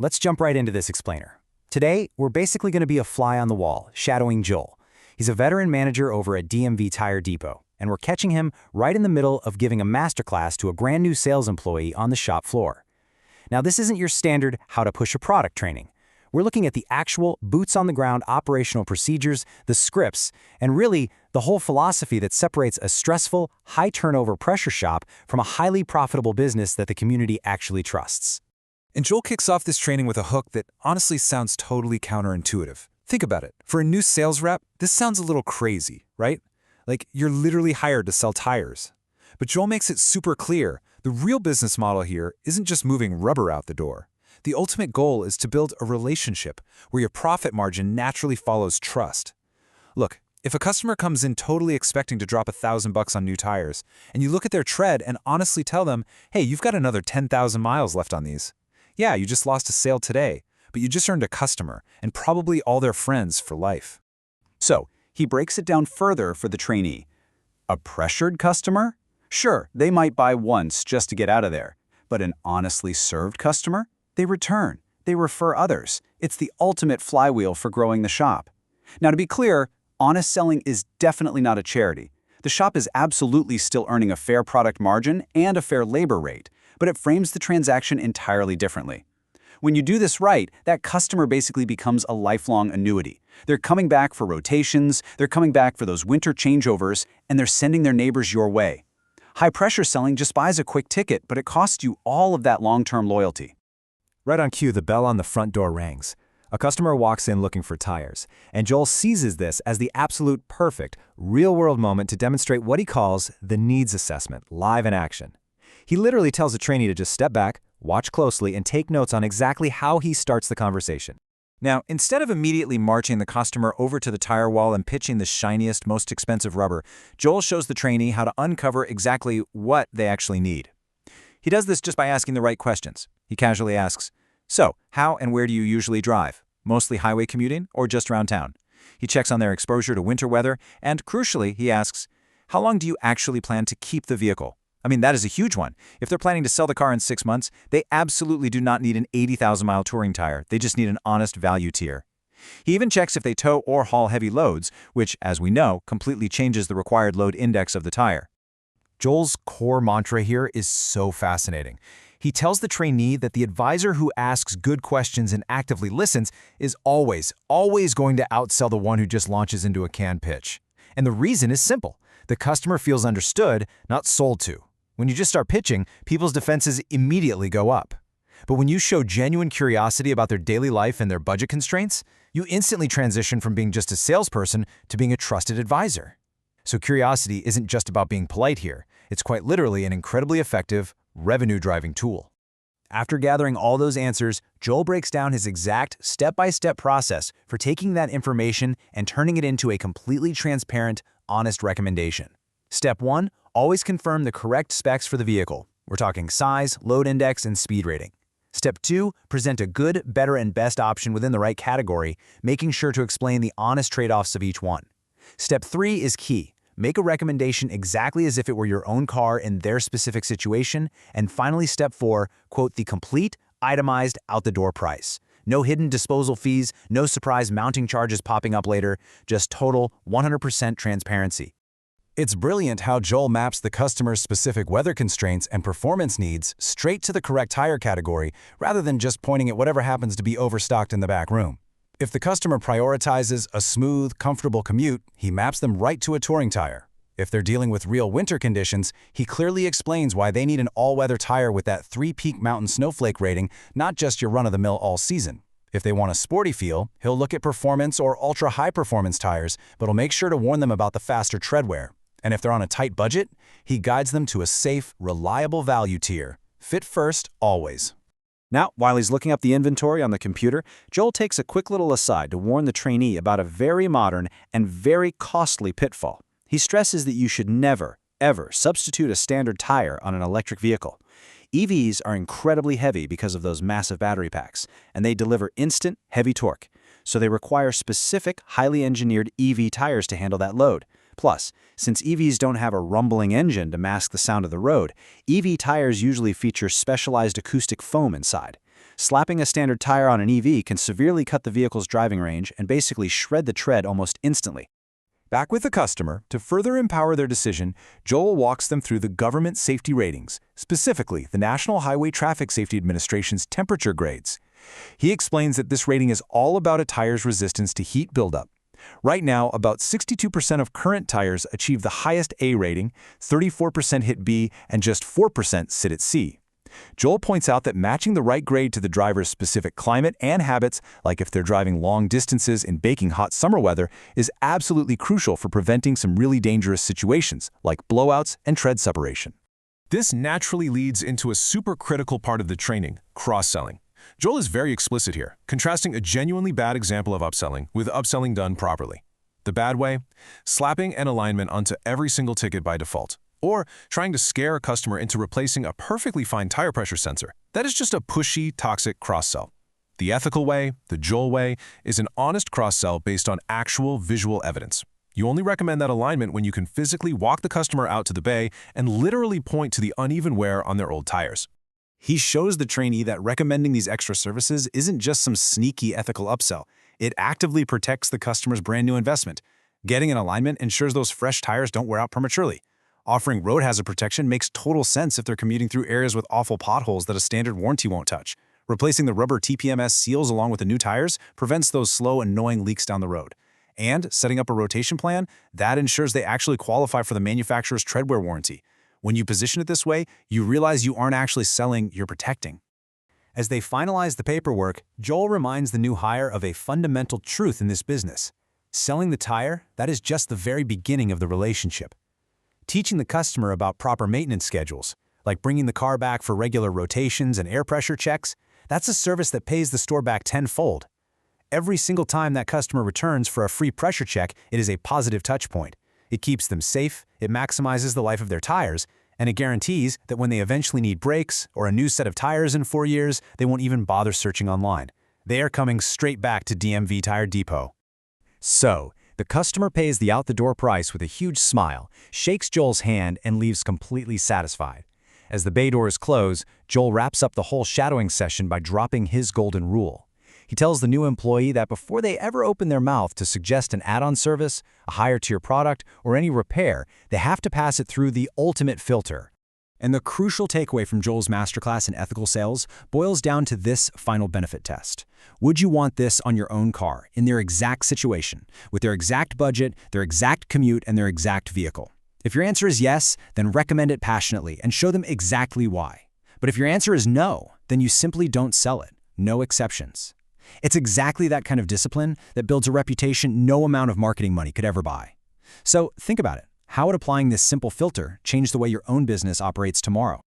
let's jump right into this explainer. Today, we're basically going to be a fly on the wall, shadowing Joel. He's a veteran manager over at DMV Tire Depot, and we're catching him right in the middle of giving a masterclass to a brand new sales employee on the shop floor. Now, this isn't your standard how to push a product training. We're looking at the actual boots-on-the-ground operational procedures, the scripts, and really the whole philosophy that separates a stressful, high-turnover pressure shop from a highly profitable business that the community actually trusts. And Joel kicks off this training with a hook that honestly sounds totally counterintuitive. Think about it. For a new sales rep, this sounds a little crazy, right? Like you're literally hired to sell tires. But Joel makes it super clear. The real business model here isn't just moving rubber out the door. The ultimate goal is to build a relationship where your profit margin naturally follows trust. Look, if a customer comes in totally expecting to drop $1,000 on new tires, and you look at their tread and honestly tell them, hey, you've got another 10,000 miles left on these. Yeah, you just lost a sale today, but you just earned a customer and probably all their friends for life. So, he breaks it down further for the trainee. A pressured customer? Sure, they might buy once just to get out of there. But an honestly served customer? They return. They refer others. It's the ultimate flywheel for growing the shop. Now, to be clear, honest selling is definitely not a charity. The shop is absolutely still earning a fair product margin and a fair labor rate, but it frames the transaction entirely differently. When you do this right, that customer basically becomes a lifelong annuity. They're coming back for rotations, they're coming back for those winter changeovers, and they're sending their neighbors your way. High-pressure selling just buys a quick ticket, but it costs you all of that long-term loyalty. Right on cue, the bell on the front door rings. A customer walks in looking for tires, and Joel seizes this as the absolute perfect, real-world moment to demonstrate what he calls the needs assessment, live in action. He literally tells the trainee to just step back, watch closely, and take notes on exactly how he starts the conversation. Now, instead of immediately marching the customer over to the tire wall and pitching the shiniest, most expensive rubber, Joel shows the trainee how to uncover exactly what they actually need. He does this just by asking the right questions. He casually asks, so, how and where do you usually drive? Mostly highway commuting or just around town? He checks on their exposure to winter weather, and crucially, he asks, how long do you actually plan to keep the vehicle? I mean, that is a huge one. If they're planning to sell the car in 6 months, they absolutely do not need an 80,000-mile touring tire. They just need an honest value tier. He even checks if they tow or haul heavy loads, which, as we know, completely changes the required load index of the tire. Joel's core mantra here is so fascinating. He tells the trainee that the advisor who asks good questions and actively listens is always going to outsell the one who just launches into a canned pitch. And the reason is simple. The customer feels understood, not sold to. When you just start pitching, people's defenses immediately go up. But when you show genuine curiosity about their daily life and their budget constraints, you instantly transition from being just a salesperson to being a trusted advisor. So curiosity isn't just about being polite here. It's quite literally an incredibly effective, revenue-driving tool. After gathering all those answers, Joel breaks down his exact step-by-step process for taking that information and turning it into a completely transparent, honest recommendation. Step 1, always confirm the correct specs for the vehicle. We're talking size, load index, and speed rating. Step 2, present a good, better, and best option within the right category, making sure to explain the honest trade-offs of each one. Step 3 is key. Make a recommendation exactly as if it were your own car in their specific situation. And finally, step 4, quote the complete, itemized, out-the-door price. No hidden disposal fees, no surprise mounting charges popping up later, just total 100% transparency. It's brilliant how Joel maps the customer's specific weather constraints and performance needs straight to the correct tire category rather than just pointing at whatever happens to be overstocked in the back room. If the customer prioritizes a smooth, comfortable commute, he maps them right to a touring tire. If they're dealing with real winter conditions, he clearly explains why they need an all-weather tire with that 3-peak mountain snowflake rating, not just your run-of-the-mill all-season. If they want a sporty feel, he'll look at performance or ultra-high-performance tires, but he'll make sure to warn them about the faster tread wear. And if they're on a tight budget, he guides them to a safe, reliable value tier. Fit first, always. Now, while he's looking up the inventory on the computer, Joel takes a quick little aside to warn the trainee about a very modern and very costly pitfall. He stresses that you should never, ever substitute a standard tire on an electric vehicle. EVs are incredibly heavy because of those massive battery packs, and they deliver instant, heavy torque. So they require specific, highly engineered EV tires to handle that load. Plus, since EVs don't have a rumbling engine to mask the sound of the road, EV tires usually feature specialized acoustic foam inside. Slapping a standard tire on an EV can severely cut the vehicle's driving range and basically shred the tread almost instantly. Back with the customer, to further empower their decision, Joel walks them through the government safety ratings, specifically the National Highway Traffic Safety Administration's temperature grades. He explains that this rating is all about a tire's resistance to heat buildup. Right now, about 62% of current tires achieve the highest A rating, 34% hit B, and just 4% sit at C. Joel points out that matching the right grade to the driver's specific climate and habits, like if they're driving long distances in baking hot summer weather, is absolutely crucial for preventing some really dangerous situations, like blowouts and tread separation. This naturally leads into a super critical part of the training, cross-selling. Joel is very explicit here, contrasting a genuinely bad example of upselling with upselling done properly. The bad way? Slapping an alignment onto every single ticket by default, or trying to scare a customer into replacing a perfectly fine tire pressure sensor. That is just a pushy, toxic cross-sell. The ethical way, the Joel way, is an honest cross-sell based on actual visual evidence. You only recommend that alignment when you can physically walk the customer out to the bay and literally point to the uneven wear on their old tires. He shows the trainee that recommending these extra services isn't just some sneaky ethical upsell. It actively protects the customer's brand new investment. Getting an alignment ensures those fresh tires don't wear out prematurely. Offering road hazard protection makes total sense if they're commuting through areas with awful potholes that a standard warranty won't touch. Replacing the rubber TPMS seals along with the new tires prevents those slow, annoying leaks down the road. And setting up a rotation plan, that ensures they actually qualify for the manufacturer's treadwear warranty. When you position it this way, you realize you aren't actually selling, you're protecting. As they finalize the paperwork, Joel reminds the new hire of a fundamental truth in this business. Selling the tire, that is just the very beginning of the relationship. Teaching the customer about proper maintenance schedules, like bringing the car back for regular rotations and air pressure checks, that's a service that pays the store back tenfold. Every single time that customer returns for a free pressure check, it is a positive touch point. It keeps them safe, it maximizes the life of their tires, and it guarantees that when they eventually need brakes or a new set of tires in 4 years, they won't even bother searching online. They are coming straight back to DMV Tire Depot. So, the customer pays the out-the-door price with a huge smile, shakes Joel's hand, and leaves completely satisfied. As the bay doors close, Joel wraps up the whole shadowing session by dropping his golden rule. He tells the new employee that before they ever open their mouth to suggest an add-on service, a higher-tier product, or any repair, they have to pass it through the ultimate filter. And the crucial takeaway from Joel's masterclass in ethical sales boils down to this final benefit test. Would you want this on your own car, in their exact situation, with their exact budget, their exact commute, and their exact vehicle? If your answer is yes, then recommend it passionately and show them exactly why. But if your answer is no, then you simply don't sell it. No exceptions. It's exactly that kind of discipline that builds a reputation no amount of marketing money could ever buy. So think about it. How would applying this simple filter change the way your own business operates tomorrow?